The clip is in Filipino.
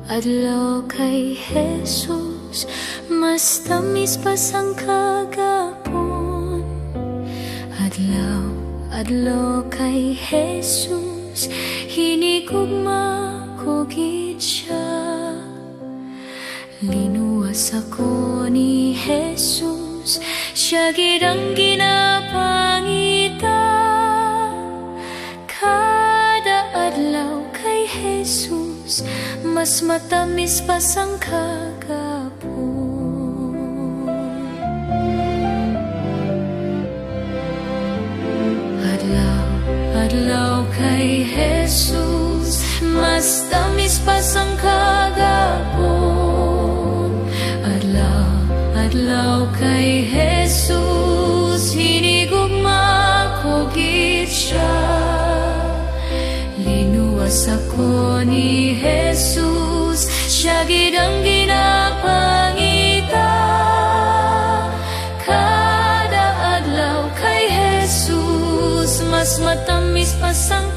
Adlaw kay Jesus, mas tamis pa sang kagapon. Adlaw kay Jesus, hinigugma ko gid siya. Linuwas ako ni Jesus, siya gid ang ginapangita. Kada adlaw kay Jesus, mas matamis pa sang kagapon. Adlaw kay Jesus, mas tamis pa sang kagapon. Adlaw kay Jesus, hinigugma ko gid siya. Linuwas ako ni Jesus, siya gid ang ginapangita. Kada adlaw kay Jesus, mas matamis pa sang